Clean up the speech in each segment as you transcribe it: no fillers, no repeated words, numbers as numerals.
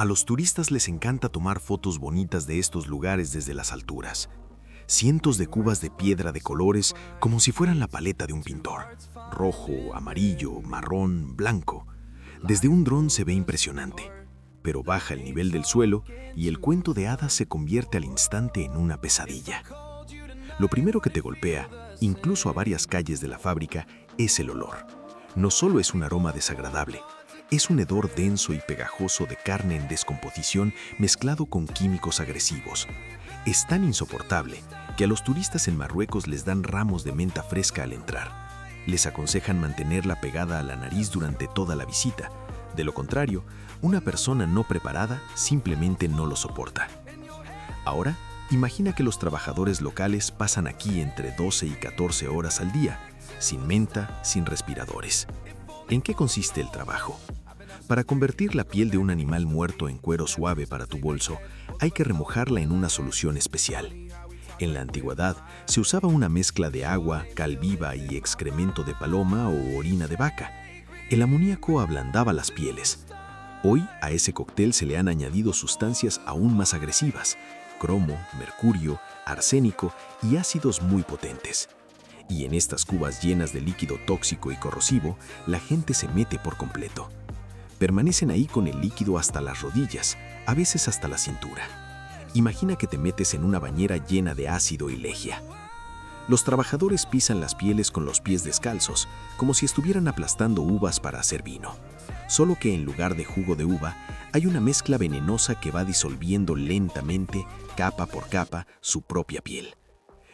A los turistas les encanta tomar fotos bonitas de estos lugares desde las alturas. Cientos de cubas de piedra de colores como si fueran la paleta de un pintor. Rojo, amarillo, marrón, blanco. Desde un dron se ve impresionante, pero baja el nivel del suelo y el cuento de hadas se convierte al instante en una pesadilla. Lo primero que te golpea, incluso a varias calles de la fábrica, es el olor. No solo es un aroma desagradable, es un hedor denso y pegajoso de carne en descomposición mezclado con químicos agresivos. Es tan insoportable que a los turistas en Marruecos les dan ramos de menta fresca al entrar. Les aconsejan mantenerla pegada a la nariz durante toda la visita. De lo contrario, una persona no preparada simplemente no lo soporta. Ahora, imagina que los trabajadores locales pasan aquí entre 12 y 14 horas al día, sin menta, sin respiradores. ¿En qué consiste el trabajo? Para convertir la piel de un animal muerto en cuero suave para tu bolso, hay que remojarla en una solución especial. En la antigüedad, se usaba una mezcla de agua, cal viva y excremento de paloma o orina de vaca. El amoníaco ablandaba las pieles. Hoy, a ese cóctel se le han añadido sustancias aún más agresivas: cromo, mercurio, arsénico y ácidos muy potentes. Y en estas cubas llenas de líquido tóxico y corrosivo, la gente se mete por completo. Permanecen ahí con el líquido hasta las rodillas, a veces hasta la cintura. Imagina que te metes en una bañera llena de ácido y lejia. Los trabajadores pisan las pieles con los pies descalzos, como si estuvieran aplastando uvas para hacer vino. Solo que en lugar de jugo de uva, hay una mezcla venenosa que va disolviendo lentamente, capa por capa, su propia piel.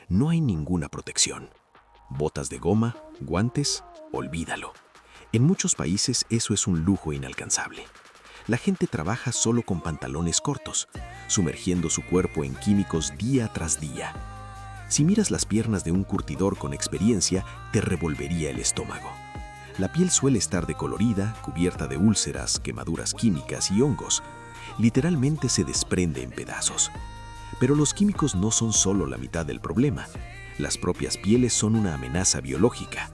No hay ninguna protección. Botas de goma, guantes, olvídalo. En muchos países eso es un lujo inalcanzable. La gente trabaja solo con pantalones cortos, sumergiendo su cuerpo en químicos día tras día. Si miras las piernas de un curtidor con experiencia, te revolvería el estómago. La piel suele estar decolorida, cubierta de úlceras, quemaduras químicas y hongos. Literalmente se desprende en pedazos. Pero los químicos no son solo la mitad del problema. Las propias pieles son una amenaza biológica.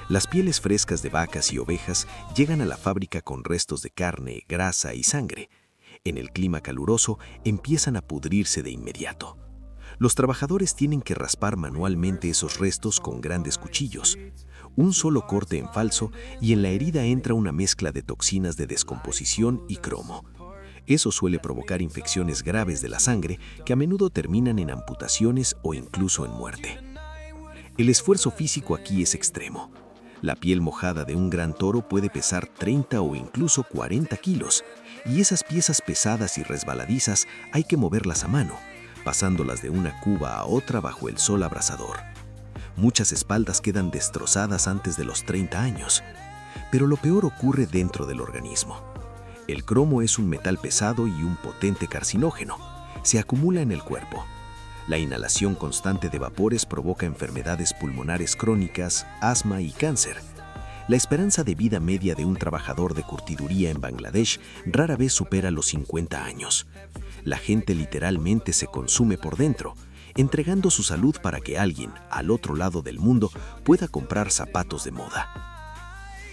Las pieles frescas de vacas y ovejas llegan a la fábrica con restos de carne, grasa y sangre. En el clima caluroso empiezan a pudrirse de inmediato. Los trabajadores tienen que raspar manualmente esos restos con grandes cuchillos. Un solo corte en falso y en la herida entra una mezcla de toxinas de descomposición y cromo. Eso suele provocar infecciones graves de la sangre que a menudo terminan en amputaciones o incluso en muerte. El esfuerzo físico aquí es extremo. La piel mojada de un gran toro puede pesar 30 o incluso 40 kilos, y esas piezas pesadas y resbaladizas hay que moverlas a mano, pasándolas de una cuba a otra bajo el sol abrasador. Muchas espaldas quedan destrozadas antes de los 30 años, pero lo peor ocurre dentro del organismo. El cromo es un metal pesado y un potente carcinógeno. Se acumula en el cuerpo. La inhalación constante de vapores provoca enfermedades pulmonares crónicas, asma y cáncer. La esperanza de vida media de un trabajador de curtiduría en Bangladesh rara vez supera los 50 años. La gente literalmente se consume por dentro, entregando su salud para que alguien, al otro lado del mundo, pueda comprar zapatos de moda.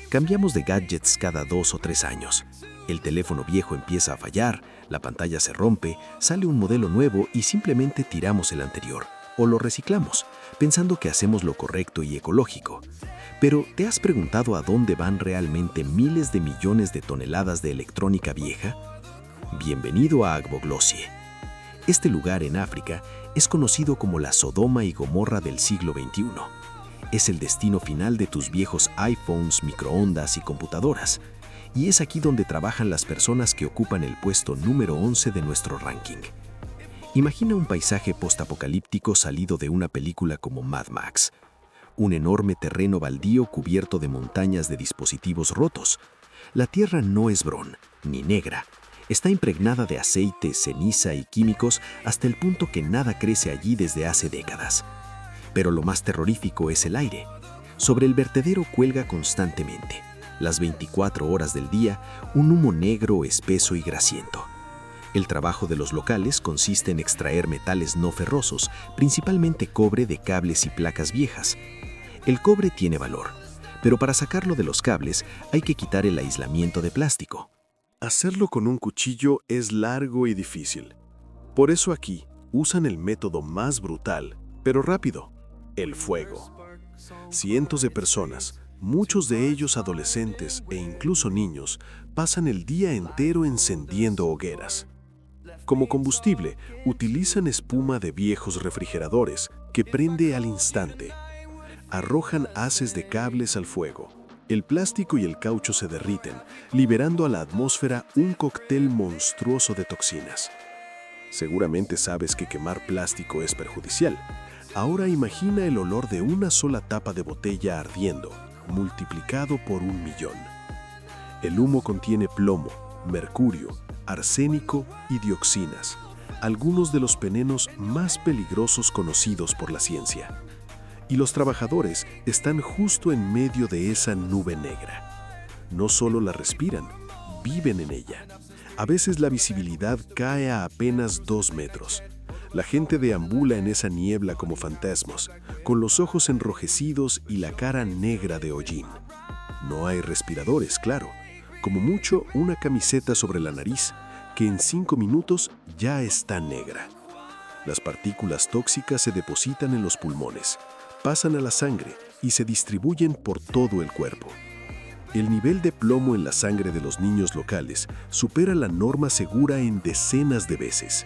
Cambiamos de gadgets cada 2 o 3 años. El teléfono viejo empieza a fallar, la pantalla se rompe, sale un modelo nuevo y simplemente tiramos el anterior, o lo reciclamos, pensando que hacemos lo correcto y ecológico. Pero, ¿te has preguntado a dónde van realmente miles de millones de toneladas de electrónica vieja? Bienvenido a Agbogblosie. Este lugar en África es conocido como la Sodoma y Gomorra del siglo XXI. Es el destino final de tus viejos iPhones, microondas y computadoras. Y es aquí donde trabajan las personas que ocupan el puesto número 11 de nuestro ranking. Imagina un paisaje postapocalíptico salido de una película como Mad Max. Un enorme terreno baldío cubierto de montañas de dispositivos rotos. La tierra no es bron, ni negra. Está impregnada de aceite, ceniza y químicos hasta el punto que nada crece allí desde hace décadas. Pero lo más terrorífico es el aire. Sobre el vertedero cuelga constantemente, las 24 horas del día, un humo negro, espeso y grasiento. El trabajo de los locales consiste en extraer metales no ferrosos, principalmente cobre de cables y placas viejas. El cobre tiene valor, pero para sacarlo de los cables hay que quitar el aislamiento de plástico. Hacerlo con un cuchillo es largo y difícil. Por eso aquí usan el método más brutal, pero rápido, el fuego. Cientos de personas, muchos de ellos adolescentes e incluso niños, pasan el día entero encendiendo hogueras. Como combustible, utilizan espuma de viejos refrigeradores que prende al instante. Arrojan haces de cables al fuego. El plástico y el caucho se derriten, liberando a la atmósfera un cóctel monstruoso de toxinas. Seguramente sabes que quemar plástico es perjudicial. Ahora imagina el olor de una sola tapa de botella ardiendo, multiplicado por 1.000.000. El humo contiene plomo, mercurio, arsénico y dioxinas, algunos de los venenos más peligrosos conocidos por la ciencia. Y los trabajadores están justo en medio de esa nube negra. No solo la respiran, viven en ella. A veces la visibilidad cae a apenas 2 metros. La gente deambula en esa niebla como fantasmas, con los ojos enrojecidos y la cara negra de hollín. No hay respiradores, claro. Como mucho, una camiseta sobre la nariz, que en 5 minutos ya está negra. Las partículas tóxicas se depositan en los pulmones, pasan a la sangre y se distribuyen por todo el cuerpo. El nivel de plomo en la sangre de los niños locales supera la norma segura en decenas de veces.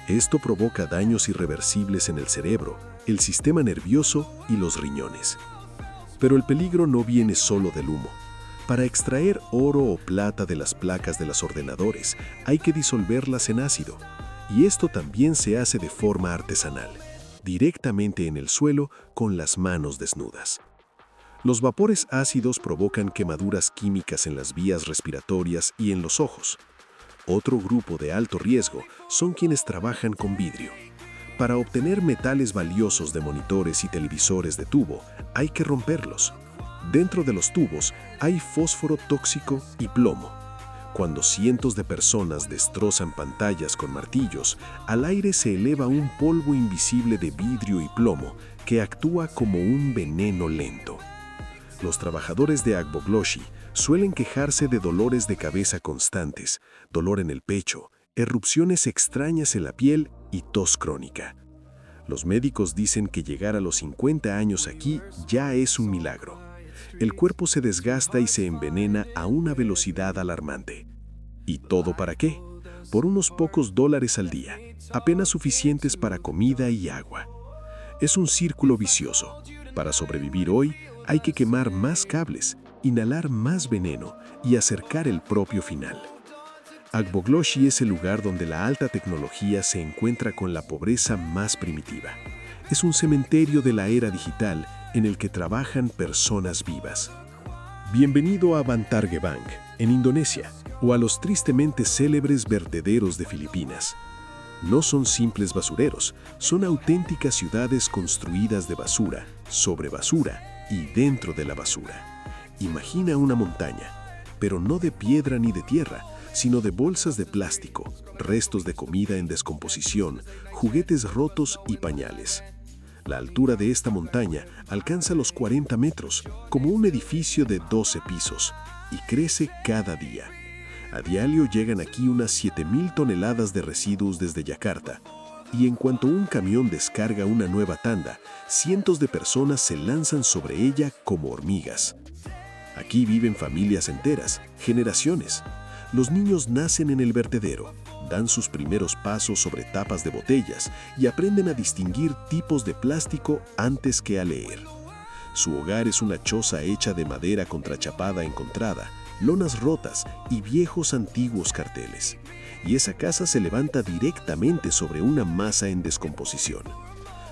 Esto provoca daños irreversibles en el cerebro, el sistema nervioso y los riñones. Pero el peligro no viene solo del humo. Para extraer oro o plata de las placas de los ordenadores, hay que disolverlas en ácido. Y esto también se hace de forma artesanal, directamente en el suelo con las manos desnudas. Los vapores ácidos provocan quemaduras químicas en las vías respiratorias y en los ojos. Otro grupo de alto riesgo son quienes trabajan con vidrio. Para obtener metales valiosos de monitores y televisores de tubo, hay que romperlos. Dentro de los tubos hay fósforo tóxico y plomo. Cuando cientos de personas destrozan pantallas con martillos, al aire se eleva un polvo invisible de vidrio y plomo que actúa como un veneno lento. Los trabajadores de Agbogbloshie suelen quejarse de dolores de cabeza constantes, dolor en el pecho, erupciones extrañas en la piel y tos crónica. Los médicos dicen que llegar a los 50 años aquí ya es un milagro. El cuerpo se desgasta y se envenena a una velocidad alarmante. ¿Y todo para qué? Por unos pocos dólares al día, apenas suficientes para comida y agua. Es un círculo vicioso. Para sobrevivir hoy, hay que quemar más cables, inhalar más veneno y acercar el propio final. Agbogbloshie es el lugar donde la alta tecnología se encuentra con la pobreza más primitiva. Es un cementerio de la era digital en el que trabajan personas vivas. Bienvenido a Bantar Gebang, en Indonesia, o a los tristemente célebres vertederos de Filipinas. No son simples basureros, son auténticas ciudades construidas de basura, sobre basura y dentro de la basura. Imagina una montaña, pero no de piedra ni de tierra, sino de bolsas de plástico, restos de comida en descomposición, juguetes rotos y pañales. La altura de esta montaña alcanza los 40 metros, como un edificio de 12 pisos, y crece cada día. A diario llegan aquí unas 7.000 toneladas de residuos desde Yakarta, y en cuanto un camión descarga una nueva tanda, cientos de personas se lanzan sobre ella como hormigas. Aquí viven familias enteras, generaciones. Los niños nacen en el vertedero, dan sus primeros pasos sobre tapas de botellas y aprenden a distinguir tipos de plástico antes que a leer. Su hogar es una choza hecha de madera contrachapada encontrada, lonas rotas y viejos antiguos carteles. Y esa casa se levanta directamente sobre una masa en descomposición.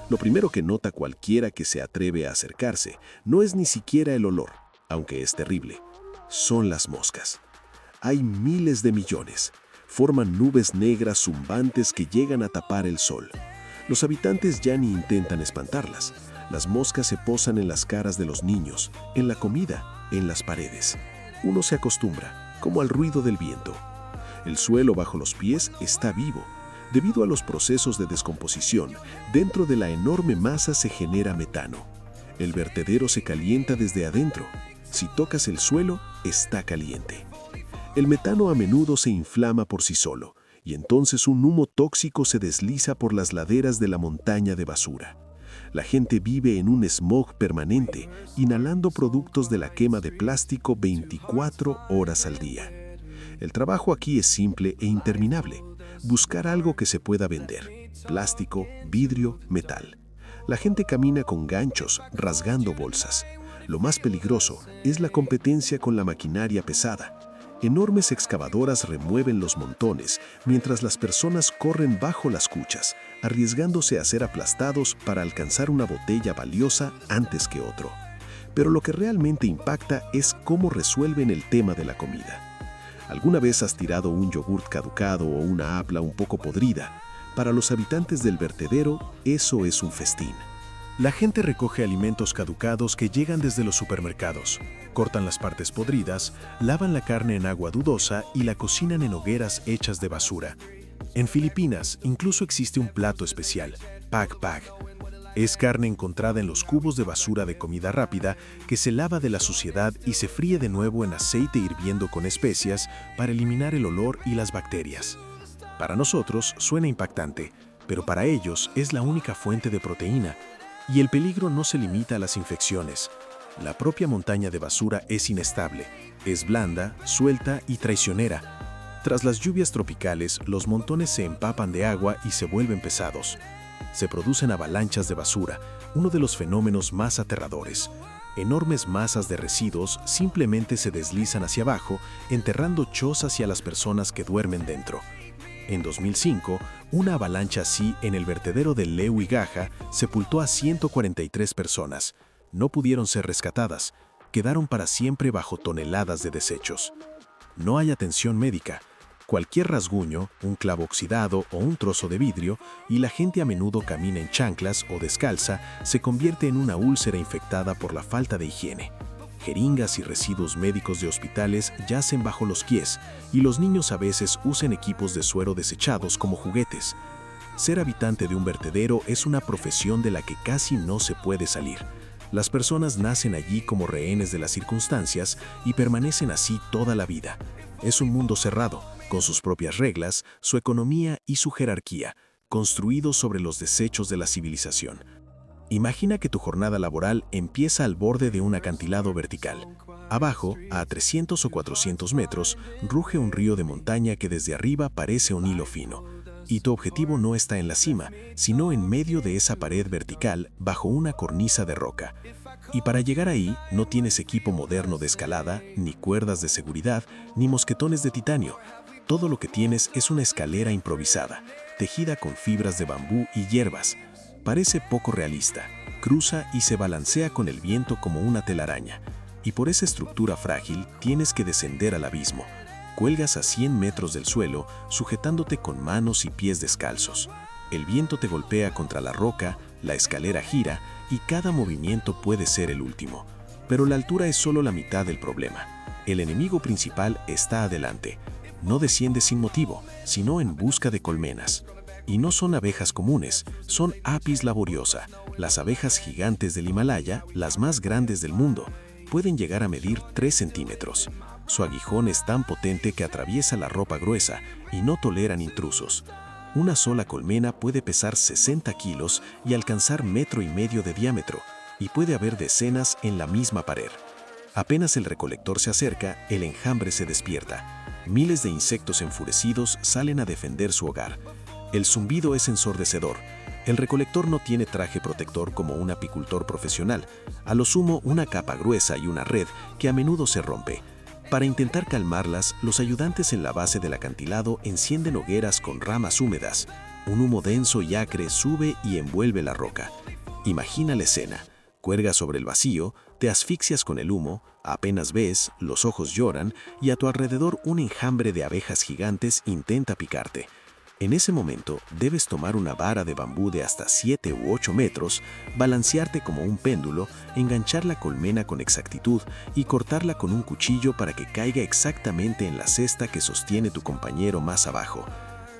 Lo primero que nota cualquiera que se atreve a acercarse no es ni siquiera el olor, aunque es terrible. Son las moscas. Hay miles de millones. Forman nubes negras zumbantes que llegan a tapar el sol. Los habitantes ya ni intentan espantarlas. Las moscas se posan en las caras de los niños, en la comida, en las paredes. Uno se acostumbra, como al ruido del viento. El suelo bajo los pies está vivo. Debido a los procesos de descomposición, dentro de la enorme masa se genera metano. El vertedero se calienta desde adentro. Si tocas el suelo, está caliente. El metano a menudo se inflama por sí solo, y entonces un humo tóxico se desliza por las laderas de la montaña de basura. La gente vive en un smog permanente, inhalando productos de la quema de plástico 24 horas al día. El trabajo aquí es simple e interminable. Buscar algo que se pueda vender: plástico, vidrio, metal. La gente camina con ganchos, rasgando bolsas. Lo más peligroso es la competencia con la maquinaria pesada. Enormes excavadoras remueven los montones, mientras las personas corren bajo las cuchas, arriesgándose a ser aplastados para alcanzar una botella valiosa antes que otro. Pero lo que realmente impacta es cómo resuelven el tema de la comida. ¿Alguna vez has tirado un yogurt caducado o una apla un poco podrida? Para los habitantes del vertedero, eso es un festín. La gente recoge alimentos caducados que llegan desde los supermercados, cortan las partes podridas, lavan la carne en agua dudosa y la cocinan en hogueras hechas de basura. En Filipinas incluso existe un plato especial, Pak Pak. Es carne encontrada en los cubos de basura de comida rápida que se lava de la suciedad y se fríe de nuevo en aceite hirviendo con especias para eliminar el olor y las bacterias. Para nosotros suena impactante, pero para ellos es la única fuente de proteína. Y el peligro no se limita a las infecciones. La propia montaña de basura es inestable, es blanda, suelta y traicionera. Tras las lluvias tropicales, los montones se empapan de agua y se vuelven pesados. Se producen avalanchas de basura, uno de los fenómenos más aterradores. Enormes masas de residuos simplemente se deslizan hacia abajo, enterrando chozas y a las personas que duermen dentro. En 2005, una avalancha así en el vertedero de Leu y Gaja sepultó a 143 personas. No pudieron ser rescatadas, quedaron para siempre bajo toneladas de desechos. No hay atención médica. Cualquier rasguño, un clavo oxidado o un trozo de vidrio, y la gente a menudo camina en chanclas o descalza, se convierte en una úlcera infectada por la falta de higiene. Jeringas y residuos médicos de hospitales yacen bajo los pies y los niños a veces usan equipos de suero desechados como juguetes. Ser habitante de un vertedero es una profesión de la que casi no se puede salir. Las personas nacen allí como rehenes de las circunstancias y permanecen así toda la vida. Es un mundo cerrado, con sus propias reglas, su economía y su jerarquía, construido sobre los desechos de la civilización. Imagina que tu jornada laboral empieza al borde de un acantilado vertical. Abajo, a 300 o 400 metros, ruge un río de montaña que desde arriba parece un hilo fino. Y tu objetivo no está en la cima, sino en medio de esa pared vertical bajo una cornisa de roca. Y para llegar ahí no tienes equipo moderno de escalada, ni cuerdas de seguridad, ni mosquetones de titanio. Todo lo que tienes es una escalera improvisada, tejida con fibras de bambú y hierbas. Parece poco realista, cruza y se balancea con el viento como una telaraña. Y por esa estructura frágil tienes que descender al abismo. Cuelgas a 100 metros del suelo, sujetándote con manos y pies descalzos. El viento te golpea contra la roca, la escalera gira y cada movimiento puede ser el último. Pero la altura es solo la mitad del problema. El enemigo principal está adelante. No desciende sin motivo, sino en busca de colmenas. Y no son abejas comunes, son Apis laboriosa, las abejas gigantes del Himalaya, las más grandes del mundo. Pueden llegar a medir 3 centímetros. Su aguijón es tan potente que atraviesa la ropa gruesa y no toleran intrusos. Una sola colmena puede pesar 60 kilos y alcanzar 1,5 metros de diámetro, y puede haber decenas en la misma pared. Apenas el recolector se acerca, el enjambre se despierta. Miles de insectos enfurecidos salen a defender su hogar. El zumbido es ensordecedor. El recolector no tiene traje protector como un apicultor profesional, a lo sumo una capa gruesa y una red que a menudo se rompe. Para intentar calmarlas, los ayudantes en la base del acantilado encienden hogueras con ramas húmedas. Un humo denso y acre sube y envuelve la roca. Imagina la escena. Cuelgas sobre el vacío, te asfixias con el humo, apenas ves, los ojos lloran y a tu alrededor un enjambre de abejas gigantes intenta picarte. En ese momento, debes tomar una vara de bambú de hasta 7 u 8 metros, balancearte como un péndulo, enganchar la colmena con exactitud y cortarla con un cuchillo para que caiga exactamente en la cesta que sostiene tu compañero más abajo.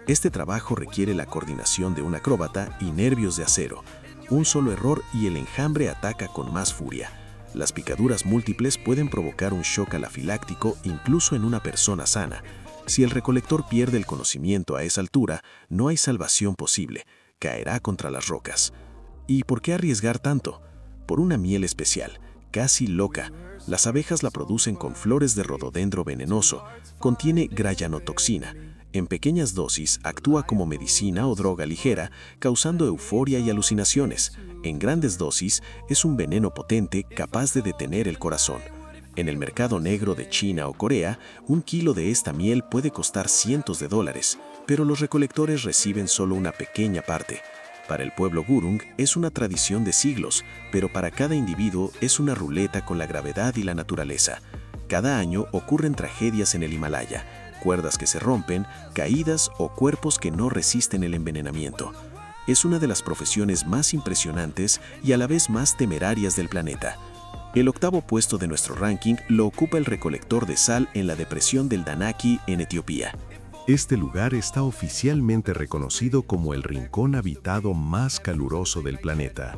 Este trabajo requiere la coordinación de un acróbata y nervios de acero. Un solo error y el enjambre ataca con más furia. Las picaduras múltiples pueden provocar un shock anafiláctico incluso en una persona sana. Si el recolector pierde el conocimiento a esa altura, no hay salvación posible, caerá contra las rocas. ¿Y por qué arriesgar tanto? Por una miel especial, casi loca. Las abejas la producen con flores de rododendro venenoso. Contiene grayanotoxina. En pequeñas dosis actúa como medicina o droga ligera, causando euforia y alucinaciones. En grandes dosis es un veneno potente capaz de detener el corazón. En el mercado negro de China o Corea, un kilo de esta miel puede costar cientos de dólares, pero los recolectores reciben solo una pequeña parte. Para el pueblo Gurung es una tradición de siglos, pero para cada individuo es una ruleta con la gravedad y la naturaleza. Cada año ocurren tragedias en el Himalaya, cuerdas que se rompen, caídas o cuerpos que no resisten el envenenamiento. Es una de las profesiones más impresionantes y a la vez más temerarias del planeta. El octavo puesto de nuestro ranking lo ocupa el recolector de sal en la depresión del Danaki en Etiopía. Este lugar está oficialmente reconocido como el rincón habitado más caluroso del planeta.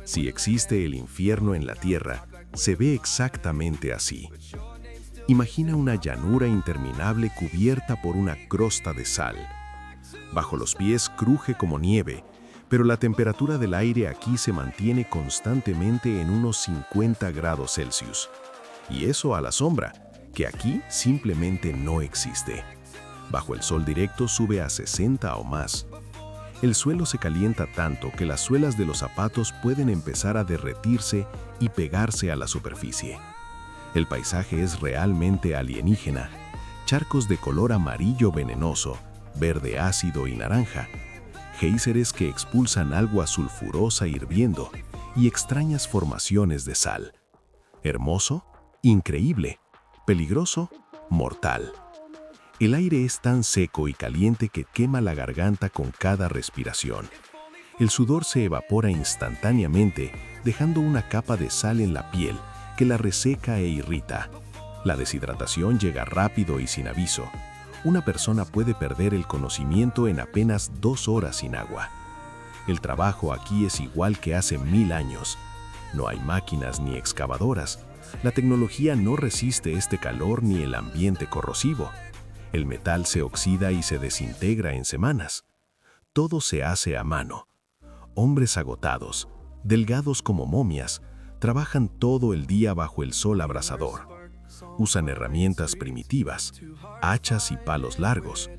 Si existe el infierno en la Tierra, se ve exactamente así. Imagina una llanura interminable cubierta por una crosta de sal. Bajo los pies cruje como nieve, pero la temperatura del aire aquí se mantiene constantemente en unos 50 grados Celsius. Y eso a la sombra, que aquí simplemente no existe. Bajo el sol directo sube a 60 o más. El suelo se calienta tanto que las suelas de los zapatos pueden empezar a derretirse y pegarse a la superficie. El paisaje es realmente alienígena. Charcos de color amarillo venenoso, verde ácido y naranja. Géiseres que expulsan agua sulfurosa hirviendo y extrañas formaciones de sal. Hermoso, increíble, peligroso, mortal. El aire es tan seco y caliente que quema la garganta con cada respiración. El sudor se evapora instantáneamente, dejando una capa de sal en la piel que la reseca e irrita. La deshidratación llega rápido y sin aviso. Una persona puede perder el conocimiento en apenas 2 horas sin agua. El trabajo aquí es igual que hace 1000 años. No hay máquinas ni excavadoras. La tecnología no resiste este calor ni el ambiente corrosivo. El metal se oxida y se desintegra en semanas. Todo se hace a mano. Hombres agotados, delgados como momias, trabajan todo el día bajo el sol abrasador. Usan herramientas primitivas, hachas y palos largos.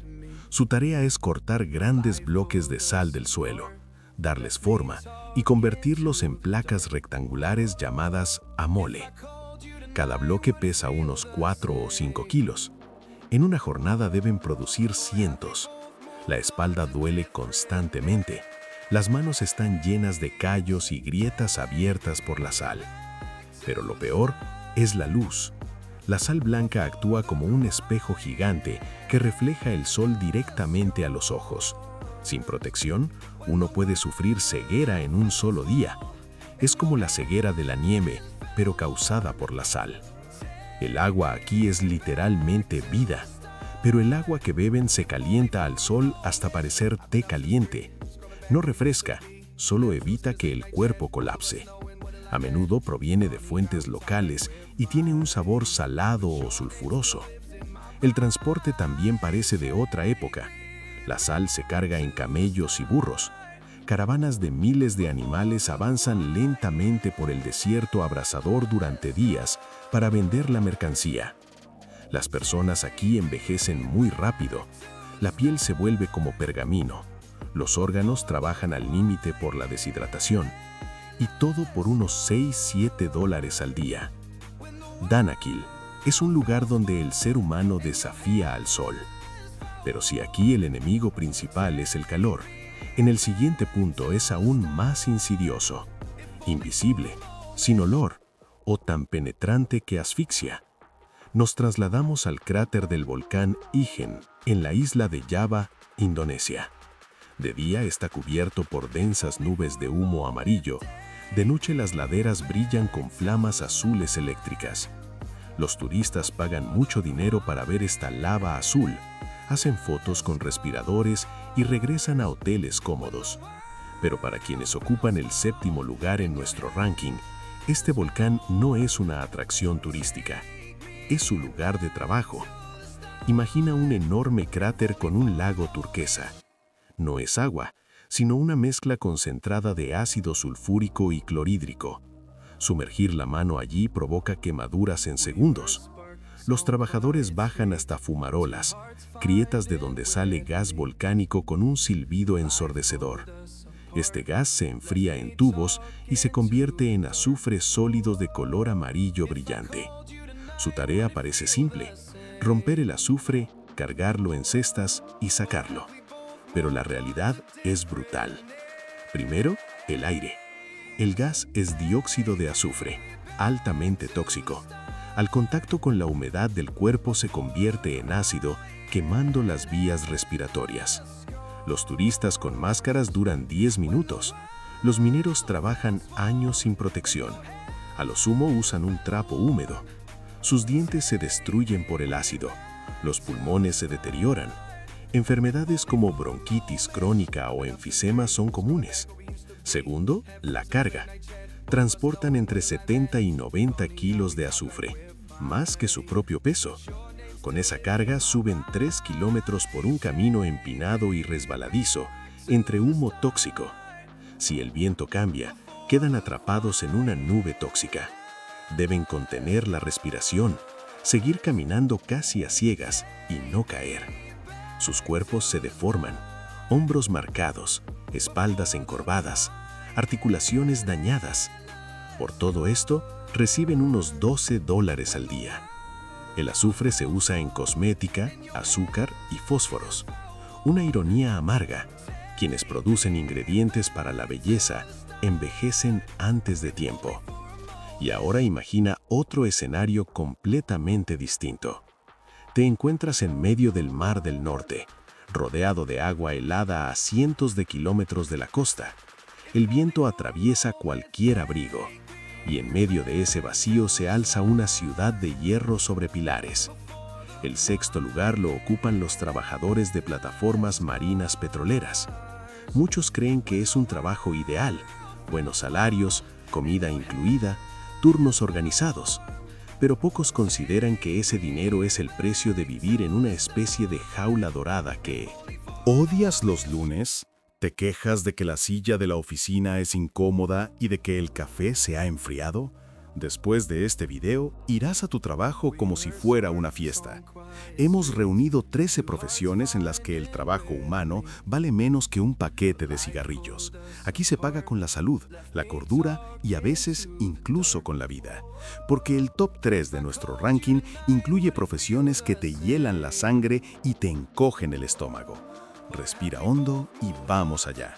Su tarea es cortar grandes bloques de sal del suelo, darles forma y convertirlos en placas rectangulares llamadas amole. Cada bloque pesa unos 4 o 5 kilos. En una jornada deben producir cientos. La espalda duele constantemente. Las manos están llenas de callos y grietas abiertas por la sal. Pero lo peor es la luz. La sal blanca actúa como un espejo gigante que refleja el sol directamente a los ojos. Sin protección, uno puede sufrir ceguera en un solo día. Es como la ceguera de la nieve, pero causada por la sal. El agua aquí es literalmente vida, pero el agua que beben se calienta al sol hasta parecer té caliente. No refresca, solo evita que el cuerpo colapse. A menudo proviene de fuentes locales y tiene un sabor salado o sulfuroso. El transporte también parece de otra época. La sal se carga en camellos y burros. Caravanas de miles de animales avanzan lentamente por el desierto abrasador durante días para vender la mercancía. Las personas aquí envejecen muy rápido. La piel se vuelve como pergamino. Los órganos trabajan al límite por la deshidratación. Y todo por unos $6-7 al día. Danakil es un lugar donde el ser humano desafía al sol. Pero si aquí el enemigo principal es el calor, en el siguiente punto es aún más insidioso, invisible, sin olor o tan penetrante que asfixia. Nos trasladamos al cráter del volcán Ijen, en la isla de Java, Indonesia. De día está cubierto por densas nubes de humo amarillo. De noche las laderas brillan con flamas azules eléctricas. Los turistas pagan mucho dinero para ver esta lava azul, hacen fotos con respiradores y regresan a hoteles cómodos. Pero para quienes ocupan el 7º lugar en nuestro ranking, Este volcán no es una atracción turística, es su lugar de trabajo. Imagina un enorme cráter con un lago turquesa. No es agua, sino una mezcla concentrada de ácido sulfúrico y clorhídrico. Sumergir la mano allí provoca quemaduras en segundos. Los trabajadores bajan hasta fumarolas, grietas de donde sale gas volcánico con un silbido ensordecedor. Este gas se enfría en tubos y se convierte en azufre sólido de color amarillo brillante. Su tarea parece simple: romper el azufre, cargarlo en cestas y sacarlo. Pero la realidad es brutal. Primero, el aire. El gas es dióxido de azufre, altamente tóxico. Al contacto con la humedad del cuerpo se convierte en ácido, quemando las vías respiratorias. Los turistas con máscaras duran 10 minutos. Los mineros trabajan años sin protección. A lo sumo usan un trapo húmedo. Sus dientes se destruyen por el ácido. Los pulmones se deterioran. Enfermedades como bronquitis crónica o enfisema son comunes. Segundo, la carga. Transportan entre 70 y 90 kilos de azufre, más que su propio peso. Con esa carga suben 3 kilómetros por un camino empinado y resbaladizo, entre humo tóxico. Si el viento cambia, quedan atrapados en una nube tóxica. Deben contener la respiración, seguir caminando casi a ciegas y no caer. Sus cuerpos se deforman, hombros marcados, espaldas encorvadas, articulaciones dañadas. Por todo esto, reciben unos $12 al día. El azufre se usa en cosmética, azúcar y fósforos. Una ironía amarga: quienes producen ingredientes para la belleza envejecen antes de tiempo. Y ahora imagina otro escenario completamente distinto. Te encuentras en medio del Mar del Norte, rodeado de agua helada a cientos de kilómetros de la costa. El viento atraviesa cualquier abrigo, y en medio de ese vacío se alza una ciudad de hierro sobre pilares. El sexto lugar lo ocupan los trabajadores de plataformas marinas petroleras. Muchos creen que es un trabajo ideal: buenos salarios, comida incluida, turnos organizados. Pero pocos consideran que ese dinero es el precio de vivir en una especie de jaula dorada que... ¿Odias los lunes? ¿Te quejas de que la silla de la oficina es incómoda y de que el café se ha enfriado? Después de este video, irás a tu trabajo como si fuera una fiesta. Hemos reunido 13 profesiones en las que el trabajo humano vale menos que un paquete de cigarrillos. Aquí se paga con la salud, la cordura y a veces incluso con la vida. Porque el top 3 de nuestro ranking incluye profesiones que te hielan la sangre y te encogen el estómago. Respira hondo y vamos allá.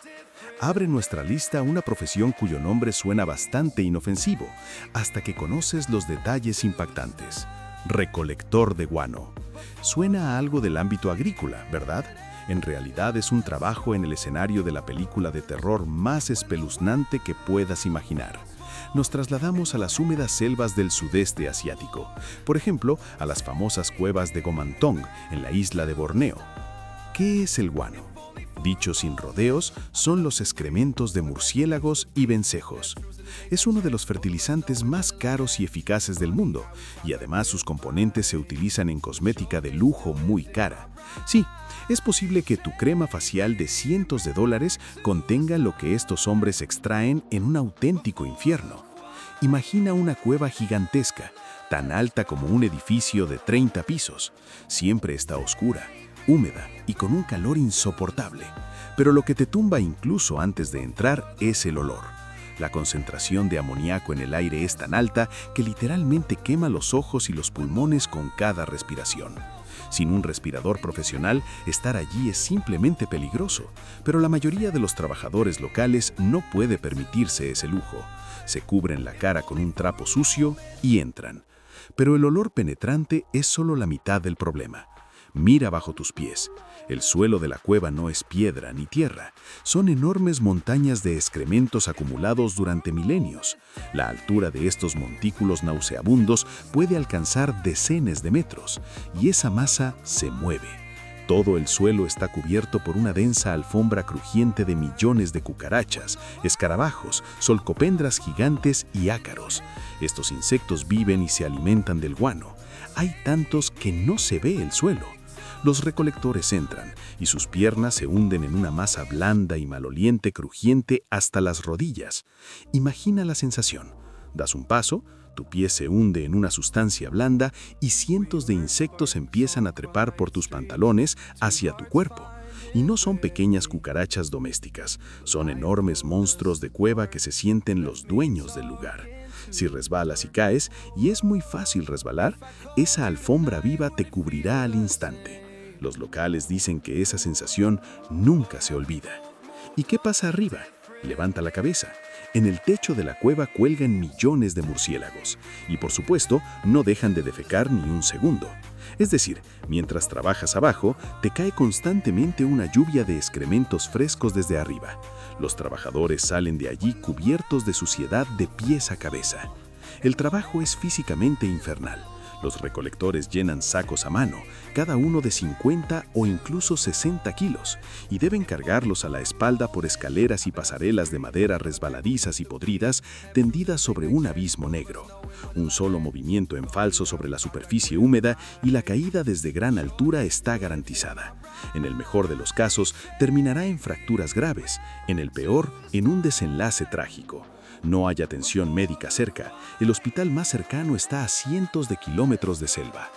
Abre nuestra lista una profesión cuyo nombre suena bastante inofensivo, hasta que conoces los detalles impactantes. Recolector de guano. Suena a algo del ámbito agrícola, ¿verdad? En realidad es un trabajo en el escenario de la película de terror más espeluznante que puedas imaginar. Nos trasladamos a las húmedas selvas del sudeste asiático, por ejemplo, a las famosas cuevas de Gomantong, en la isla de Borneo. ¿Qué es el guano? Dicho sin rodeos, son los excrementos de murciélagos y vencejos. Es uno de los fertilizantes más caros y eficaces del mundo, y además sus componentes se utilizan en cosmética de lujo muy cara. Sí, es posible que tu crema facial de cientos de dólares contenga lo que estos hombres extraen en un auténtico infierno. Imagina una cueva gigantesca, tan alta como un edificio de 30 pisos. Siempre está oscura, húmeda y con un calor insoportable. Pero lo que te tumba incluso antes de entrar es el olor. La concentración de amoníaco en el aire es tan alta que literalmente quema los ojos y los pulmones con cada respiración. Sin un respirador profesional, estar allí es simplemente peligroso, pero la mayoría de los trabajadores locales no puede permitirse ese lujo. Se cubren la cara con un trapo sucio y entran. Pero el olor penetrante es solo la mitad del problema. Mira bajo tus pies. El suelo de la cueva no es piedra ni tierra. Son enormes montañas de excrementos acumulados durante milenios. La altura de estos montículos nauseabundos puede alcanzar decenas de metros, y esa masa se mueve. Todo el suelo está cubierto por una densa alfombra crujiente de millones de cucarachas, escarabajos, solcopendras gigantes y ácaros. Estos insectos viven y se alimentan del guano. Hay tantos que no se ve el suelo. Los recolectores entran y sus piernas se hunden en una masa blanda y maloliente crujiente hasta las rodillas. Imagina la sensación. Das un paso, tu pie se hunde en una sustancia blanda y cientos de insectos empiezan a trepar por tus pantalones hacia tu cuerpo. Y no son pequeñas cucarachas domésticas, son enormes monstruos de cueva que se sienten los dueños del lugar. Si resbalas y caes, y es muy fácil resbalar, esa alfombra viva te cubrirá al instante. Los locales dicen que esa sensación nunca se olvida. ¿Y qué pasa arriba? Levanta la cabeza. En el techo de la cueva cuelgan millones de murciélagos y, por supuesto, no dejan de defecar ni un segundo. Es decir, mientras trabajas abajo, te cae constantemente una lluvia de excrementos frescos desde arriba. Los trabajadores salen de allí cubiertos de suciedad de pies a cabeza. El trabajo es físicamente infernal. Los recolectores llenan sacos a mano, cada uno de 50 o incluso 60 kilos, y deben cargarlos a la espalda por escaleras y pasarelas de madera resbaladizas y podridas tendidas sobre un abismo negro. Un solo movimiento en falso sobre la superficie húmeda y la caída desde gran altura está garantizada. En el mejor de los casos, terminará en fracturas graves, en el peor, en un desenlace trágico. No hay atención médica cerca, el hospital más cercano está a cientos de kilómetros de selva.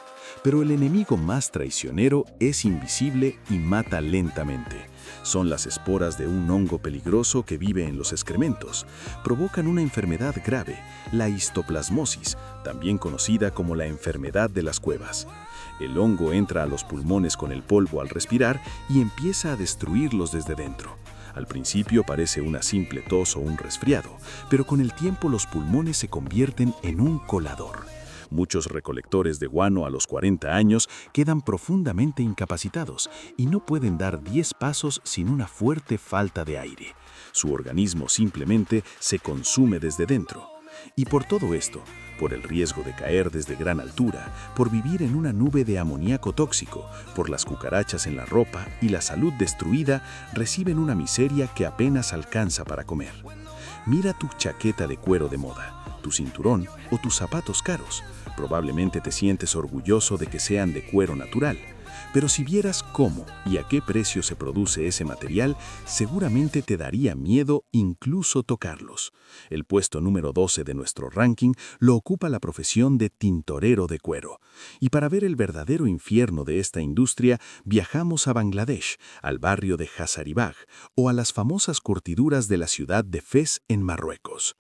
Pero el enemigo más traicionero es invisible y mata lentamente. Son las esporas de un hongo peligroso que vive en los excrementos. Provocan una enfermedad grave, la histoplasmosis, también conocida como la enfermedad de las cuevas. El hongo entra a los pulmones con el polvo al respirar y empieza a destruirlos desde dentro. Al principio parece una simple tos o un resfriado, pero con el tiempo los pulmones se convierten en un colador. Muchos recolectores de guano a los 40 años quedan profundamente incapacitados y no pueden dar 10 pasos sin una fuerte falta de aire. Su organismo simplemente se consume desde dentro. Y por todo esto, por el riesgo de caer desde gran altura, por vivir en una nube de amoníaco tóxico, por las cucarachas en la ropa y la salud destruida, reciben una miseria que apenas alcanza para comer. Mira tu chaqueta de cuero de moda, tu cinturón o tus zapatos caros. Probablemente te sientes orgulloso de que sean de cuero natural. Pero si vieras cómo y a qué precio se produce ese material, seguramente te daría miedo incluso tocarlos. El puesto número 12 de nuestro ranking lo ocupa la profesión de tintorero de cuero. Y para ver el verdadero infierno de esta industria, viajamos a Bangladesh, al barrio de Hazaribagh o a las famosas curtiduras de la ciudad de Fez en Marruecos.